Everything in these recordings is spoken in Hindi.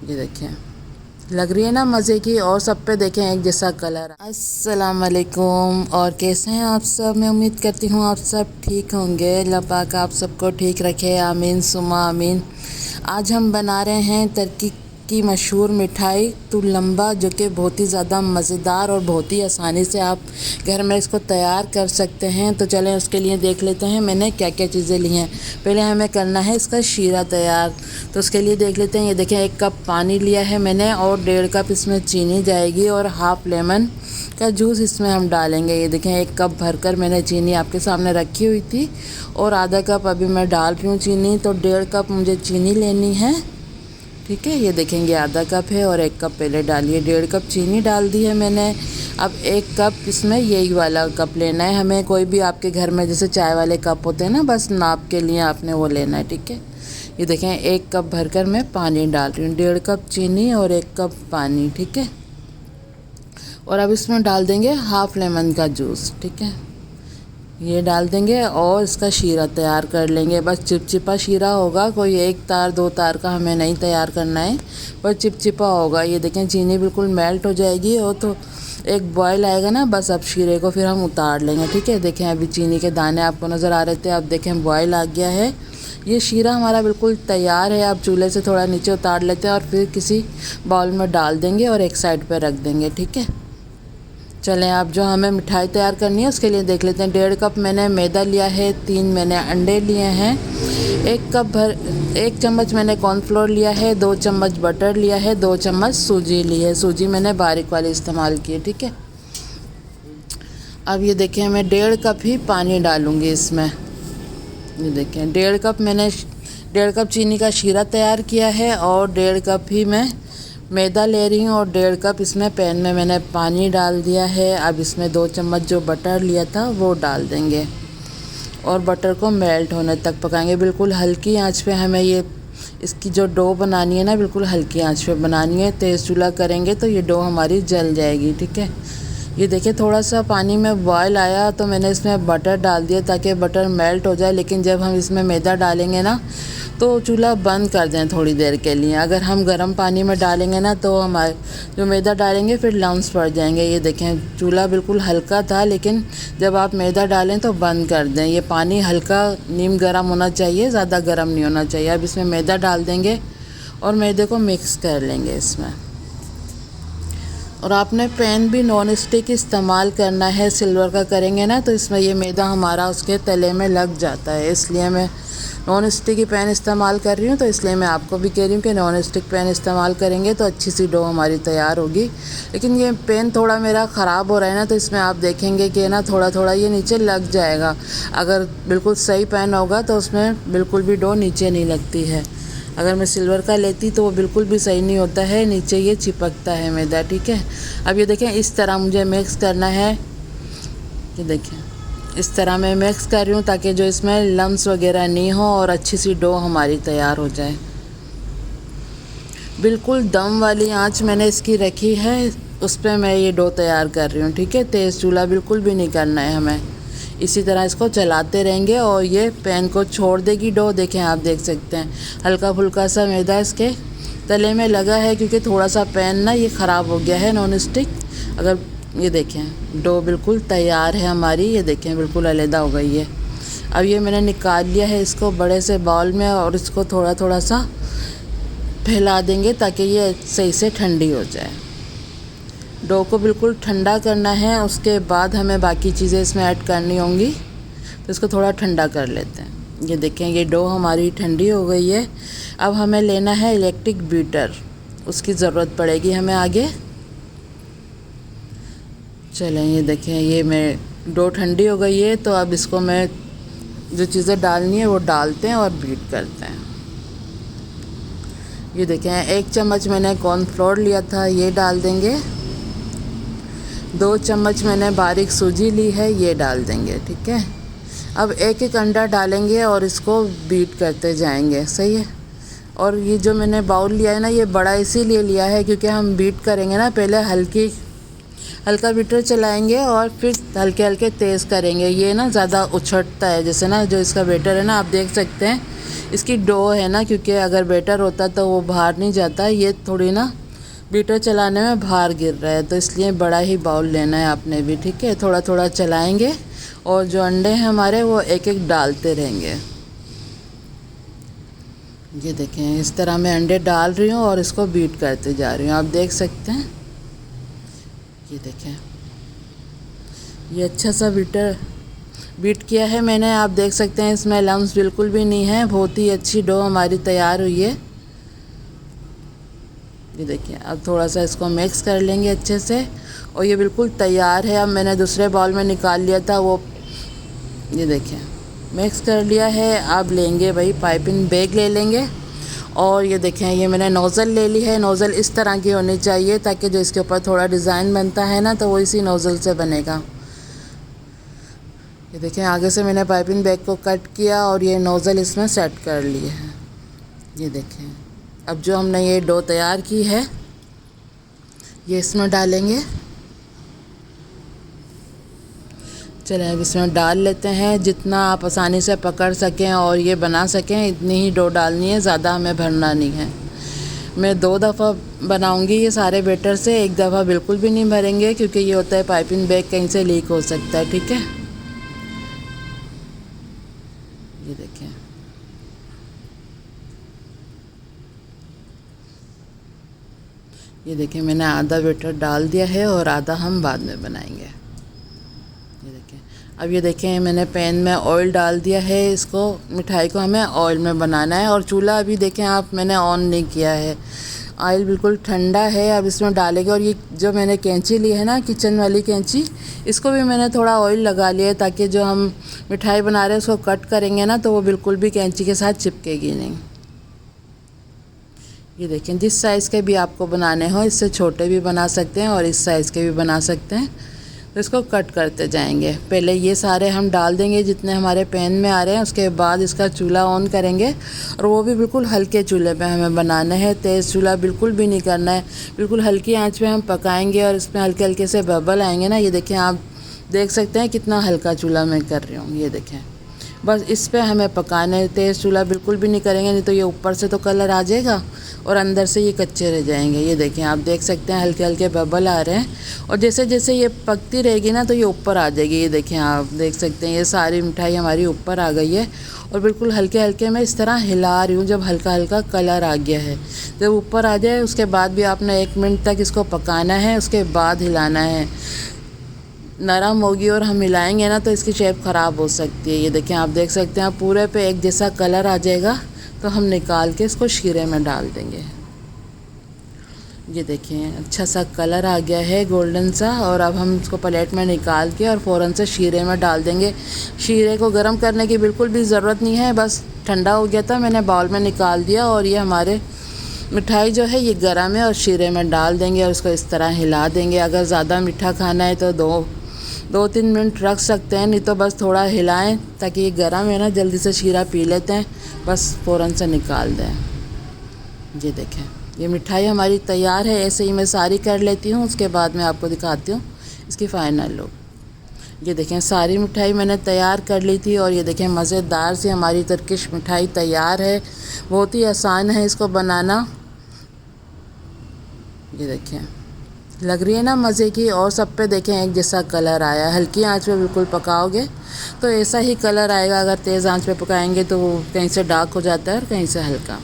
ये देखें, लग रही है ना मज़े की। और सब पे देखें एक जैसा कलर। अस्सलाम वालेकुम, और कैसे हैं आप सब। मैं उम्मीद करती हूँ आप सब ठीक होंगे। अल्लाह पाक आप सबको ठीक रखे, आमीन सुमा आमीन। आज हम बना रहे हैं तुर्की की मशहूर मिठाई तुलम्बा, जो कि बहुत ही ज़्यादा मज़ेदार और बहुत ही आसानी से आप घर में इसको तैयार कर सकते हैं। तो चलें उसके लिए देख लेते हैं मैंने क्या क्या चीज़ें ली हैं। पहले हमें करना है इसका शीरा तैयार, तो उसके लिए देख लेते हैं। ये देखें, 1 कप पानी लिया है मैंने और 1.5 कप इसमें चीनी जाएगी और हाफ़ लेमन का जूस इसमें हम डालेंगे। ये देखें, 1 कप भरकर मैंने चीनी आपके सामने रखी हुई थी और आधा कप अभी मैं डाल रही हूँ चीनी। तो 1.5 कप मुझे चीनी लेनी है, ठीक है। ये देखेंगे आधा कप है और 1 कप पहले डालिए। 1.5 कप चीनी डाल दी है मैंने। अब 1 कप इसमें यही वाला कप लेना है हमें, कोई भी आपके घर में जैसे चाय वाले कप होते हैं ना, बस नाप के लिए आपने वो लेना है, ठीक है। ये देखें, 1 कप भरकर मैं पानी डाल रही हूँ। 1.5 कप चीनी और 1 कप पानी, ठीक है। और अब इसमें डाल देंगे हाफ़ लेमन का जूस, ठीक है। ये डाल देंगे और इसका शीरा तैयार कर लेंगे। बस चिपचिपा शीरा होगा, कोई 1 तार 2 तार का हमें नहीं तैयार करना है, पर चिपचिपा होगा। ये देखें, चीनी बिल्कुल मेल्ट हो जाएगी और तो एक बॉयल आएगा ना, बस अब शीरे को फिर हम उतार लेंगे, ठीक है। देखें, अभी चीनी के दाने आपको नज़र आ रहे थे, अब देखें बॉयल आ गया है। ये शीरा हमारा बिल्कुल तैयार है। अब चूल्हे से थोड़ा नीचे उतार लेते हैं और फिर किसी बाउल में डाल देंगे और एक साइड पर रख देंगे, ठीक है। चलें, अब जो हमें मिठाई तैयार करनी है उसके लिए देख लेते हैं। 1.5 कप मैंने मैदा लिया है, 3 मैंने अंडे लिए हैं, 1 चम्मच मैंने कॉर्नफ्लोर लिया है, 2 चम्मच बटर लिया है, 2 चम्मच सूजी ली है। सूजी मैंने बारीक वाली इस्तेमाल की है, ठीक है। अब ये देखें, मैं 1.5 कप ही पानी डालूँगी इसमें। ये देखें, 1.5 कप चीनी का शीरा तैयार किया है और 1.5 कप ही मैं मैदा ले रही हूँ और 1.5 कप इसमें पैन में मैंने पानी डाल दिया है। अब इसमें 2 चम्मच जो बटर लिया था वो डाल देंगे और बटर को मेल्ट होने तक पकाएंगे। बिल्कुल हल्की आंच पे हमें ये इसकी जो डो बनानी है ना, बिल्कुल हल्की आंच पे बनानी है। तेज़ चूल्हा करेंगे तो ये डो हमारी जल जाएगी, ठीक है। ये देखिए, थोड़ा सा पानी में बॉयल आया तो मैंने इसमें बटर डाल दिया ताकि बटर मेल्ट हो जाए। लेकिन जब हम इसमें मैदा डालेंगे ना, तो चूल्हा बंद कर दें थोड़ी देर के लिए। अगर हम गर्म पानी में डालेंगे ना, तो हमारे जो मैदा डालेंगे फिर लम्स पड़ जाएंगे। ये देखें, चूल्हा बिल्कुल हल्का था, लेकिन जब आप मैदा डालें तो बंद कर दें। ये पानी हल्का नीम गर्म होना चाहिए, ज़्यादा गर्म नहीं होना चाहिए। अब इसमें मैदा डाल देंगे और मैदे को मिक्स कर लेंगे इसमें। और आपने पैन भी नॉन स्टिक इस्तेमाल करना है, सिल्वर का करेंगे ना तो इसमें ये मैदा हमारा उसके तले में लग जाता है, इसलिए मैं नॉन स्टिक ही पैन इस्तेमाल कर रही हूँ। तो इसलिए मैं आपको भी कह रही हूँ कि नॉन स्टिक पैन इस्तेमाल करेंगे तो अच्छी सी डो हमारी तैयार होगी। लेकिन ये पैन थोड़ा मेरा ख़राब हो रहा है ना, तो इसमें आप देखेंगे कि ना थोड़ा थोड़ा ये नीचे लग जाएगा। अगर बिल्कुल सही पैन होगा तो उसमें बिल्कुल भी डो नीचे नहीं लगती है। अगर मैं सिल्वर का लेती तो वो बिल्कुल भी सही नहीं होता है, नीचे ये चिपकता है मैदा, ठीक है। अब ये देखें, इस तरह मुझे मिक्स करना है। ये देखें, इस तरह मैं मिक्स कर रही हूँ ताकि जो इसमें लम्स वगैरह नहीं हो और अच्छी सी डो हमारी तैयार हो जाए। बिल्कुल दम वाली आंच मैंने इसकी रखी है, उस पर मैं ये डो तैयार कर रही हूँ, ठीक है। तेज़ चूल्हा बिल्कुल भी नहीं करना है हमें। इसी तरह इसको चलाते रहेंगे और ये पैन को छोड़ देगी डो। देखें, आप देख सकते हैं हल्का फुल्का सा मैदा इसके तले में लगा है, क्योंकि थोड़ा सा पैन ना ये ख़राब हो गया है नॉन स्टिक। अगर ये देखें, डो बिल्कुल तैयार है हमारी। ये देखें, बिल्कुल अलहदा हो गई है। अब ये मैंने निकाल लिया है इसको बड़े से बाउल में और इसको थोड़ा थोड़ा सा फैला देंगे ताकि ये सही से ठंडी हो जाए। डो को बिल्कुल ठंडा करना है, उसके बाद हमें बाकी चीज़ें इसमें ऐड करनी होंगी। तो इसको थोड़ा ठंडा कर लेते हैं। ये देखें, ये डो हमारी ठंडी हो गई है। अब हमें लेना है इलेक्ट्रिक बीटर, उसकी ज़रूरत पड़ेगी हमें आगे। चलें, ये देखें, ये मैं डो ठंडी हो गई है, तो अब इसको मैं जो चीज़ें डालनी है वो डालते हैं और बीट करते हैं। ये देखें, 1 चम्मच मैंने कॉर्नफ्लोर लिया था, ये डाल देंगे। 2 चम्मच मैंने बारीक सूजी ली है, ये डाल देंगे, ठीक है। अब एक एक अंडा डालेंगे और इसको बीट करते जाएंगे, सही है। और ये जो मैंने बाउल लिया है ना, ये बड़ा इसीलिए लिया है क्योंकि हम बीट करेंगे ना, पहले हल्का बीटर चलाएंगे और फिर हल्के हल्के तेज़ करेंगे। ये ना ज़्यादा उछटता है, जैसे ना जो इसका बैटर है ना, आप देख सकते हैं इसकी डो है ना, क्योंकि अगर बेटर होता तो वो बाहर नहीं जाता, ये थोड़ी ना बीटर चलाने में बाहर गिर रहा है, तो इसलिए बड़ा ही बाउल लेना है आपने भी, ठीक है। थोड़ा थोड़ा चलाएंगे और जो अंडे हैं हमारे वो एक एक डालते रहेंगे। ये देखें, इस तरह मैं अंडे डाल रही हूँ और इसको बीट करते जा रही हूँ, आप देख सकते हैं। ये देखें, ये अच्छा सा बीट किया है मैंने, आप देख सकते हैं इसमें लम्स बिल्कुल भी नहीं है। बहुत ही अच्छी डो हमारी तैयार हुई है। ये देखिए, अब थोड़ा सा इसको मिक्स कर लेंगे अच्छे से और ये बिल्कुल तैयार है। अब मैंने दूसरे बाउल में निकाल लिया था वो, ये देखिए मिक्स कर लिया है। अब लेंगे भाई पाइपिंग बैग ले लेंगे और ये देखें, ये मैंने नोज़ल ले ली है। नोज़ल इस तरह की होनी चाहिए ताकि जो इसके ऊपर थोड़ा डिज़ाइन बनता है ना, तो वो इसी नोज़ल से बनेगा। ये देखें, आगे से मैंने पाइपिंग बैग को कट किया और ये नोज़ल इसमें सेट कर लिए हैं। ये देखें, अब जो हमने ये डो तैयार की है ये इसमें डालेंगे। चलें अब इसमें डाल लेते हैं, जितना आप आसानी से पकड़ सकें और ये बना सकें इतनी ही डो डालनी है, ज़्यादा हमें भरना नहीं है। मैं 2 दफ़ा बनाऊंगी ये सारे बैटर से, एक दफ़ा बिल्कुल भी नहीं भरेंगे क्योंकि ये होता है पाइपिंग बैग कहीं से लीक हो सकता है, ठीक है। ये देखें, ये देखिए मैंने आधा बैटर डाल दिया है और आधा हम बाद में बनाएंगे। ये देखें, अब ये देखें मैंने पैन में ऑयल डाल दिया है। इसको मिठाई को हमें ऑयल में बनाना है और चूल्हा अभी देखें आप मैंने ऑन नहीं किया है। ऑयल बिल्कुल ठंडा है, अब इसमें डालेंगे। और ये जो मैंने कैंची ली है ना, किचन वाली कैंची, इसको भी मैंने थोड़ा ऑयल लगा लिया है ताकि जो हम मिठाई बना रहे हैं उसको कट करेंगे ना तो वो बिल्कुल भी कैंची के साथ चिपकेगी नहीं। ये देखें, जिस साइज़ के भी आपको बनाने हो, इससे छोटे भी बना सकते हैं और इस साइज़ के भी बना सकते हैं। तो इसको कट करते जाएंगे। पहले ये सारे हम डाल देंगे जितने हमारे पैन में आ रहे हैं, उसके बाद इसका चूल्हा ऑन करेंगे और वो भी बिल्कुल हल्के चूल्हे पे हमें बनाना है। तेज़ चूल्हा बिल्कुल भी नहीं करना है, बिल्कुल हल्की आंच पे हम पकाएंगे और इसमें हल्के हल्के से बबल आएंगे ना। ये देखें, आप देख सकते हैं कितना हल्का चूल्हा मैं कर रही हूँ। ये देखें, बस इस पे हमें पकाना है। तेज़ चूल्हा बिल्कुल भी नहीं करेंगे, नहीं तो ये ऊपर से तो कलर आ जाएगा और अंदर से ये कच्चे रह जाएंगे। ये देखें, आप देख सकते हैं हल्के हल्के बबल आ रहे हैं और जैसे जैसे ये पकती रहेगी ना तो ये ऊपर आ जाएगी। ये देखें, आप देख सकते हैं ये सारी मिठाई हमारी ऊपर आ गई है और बिल्कुल हल्के हल्के मैं इस तरह हिला रही हूँ। जब हल्का हल्का कलर आ गया है, जब ऊपर आ जाए उसके बाद भी आपने 1 मिनट तक इसको पकाना है, उसके बाद हिलाना है। नरम होगी और हम मिलाएंगे ना तो इसकी शेप ख़राब हो सकती है। ये देखें, आप देख सकते हैं पूरे पे एक जैसा कलर आ जाएगा तो हम निकाल के इसको शीरे में डाल देंगे। ये देखें, अच्छा सा कलर आ गया है गोल्डन सा, और अब हम इसको प्लेट में निकाल के और फ़ौरन से शीरे में डाल देंगे। शीरे को गर्म करने की बिल्कुल भी ज़रूरत नहीं है, बस ठंडा हो गया था मैंने बाउल में निकाल दिया और ये हमारे मिठाई जो है ये गर्म है और शीरे में डाल देंगे और इसको इस तरह हिला देंगे। अगर ज़्यादा मीठा खाना है तो 2-3 मिनट रख सकते हैं, नहीं तो बस थोड़ा हिलाएं ताकि ये गर्म है ना जल्दी से शीरा पी लेते हैं, बस फ़ौरन से निकाल दें। ये देखें, ये मिठाई हमारी तैयार है। ऐसे ही मैं सारी कर लेती हूँ, उसके बाद मैं आपको दिखाती हूँ इसकी फ़ाइनल लुक। ये देखें, सारी मिठाई मैंने तैयार कर ली थी और ये देखें मज़ेदार सी हमारी तुर्किश मिठाई तैयार है। बहुत ही आसान है इसको बनाना। ये देखें, लग रही है ना मज़े की, और सब पे देखें एक जैसा कलर आया। हल्की आंच पे बिल्कुल पकाओगे तो ऐसा ही कलर आएगा, अगर तेज़ आंच पे पकाएंगे तो वो कहीं से डार्क हो जाता है और कहीं से हल्का।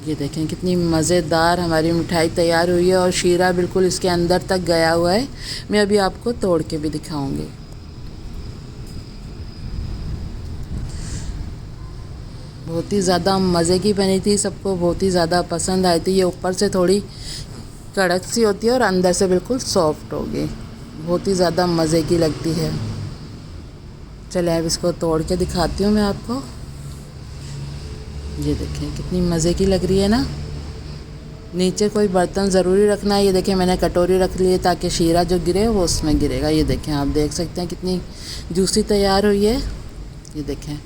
ये देखें कितनी मज़ेदार हमारी मिठाई तैयार हुई है और शीरा बिल्कुल इसके अंदर तक गया हुआ है। मैं अभी आपको तोड़ के भी दिखाऊंगी। बहुत ही ज़्यादा मज़े की बनी थी, सबको बहुत ही ज़्यादा पसंद आई थी। ये ऊपर से थोड़ी कड़क सी होती है और अंदर से बिल्कुल सॉफ्ट होगी, बहुत ही ज़्यादा मज़े की लगती है। चलिए अब इसको तोड़ के दिखाती हूँ मैं आपको। ये देखें कितनी मज़े की लग रही है ना। नीचे कोई बर्तन ज़रूरी रखना है। ये देखें मैंने कटोरी रख ली है ताकि शीरा जो गिरे वो उसमें गिरेगा। ये देखें, आप देख सकते हैं कितनी जूसी तैयार हुई है। ये देखें,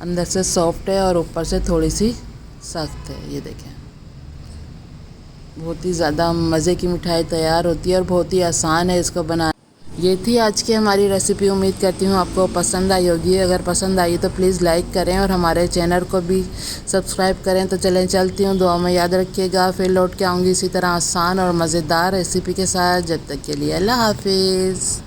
अंदर से सॉफ्ट है और ऊपर से थोड़ी सी सख्त है। ये देखें, बहुत ही ज़्यादा मज़े की मिठाई तैयार होती है और बहुत ही आसान है इसको बनाना। ये थी आज की हमारी रेसिपी। उम्मीद करती हूँ आपको पसंद आई होगी। अगर पसंद आई तो प्लीज़ लाइक करें और हमारे चैनल को भी सब्सक्राइब करें। तो चलें, चलती हूँ, दुआ में याद रखिएगा। फिर लौट के आऊँगी इसी तरह आसान और मज़ेदार रेसिपी के साथ। जब तक के लिए अल्लाह हाफिज़।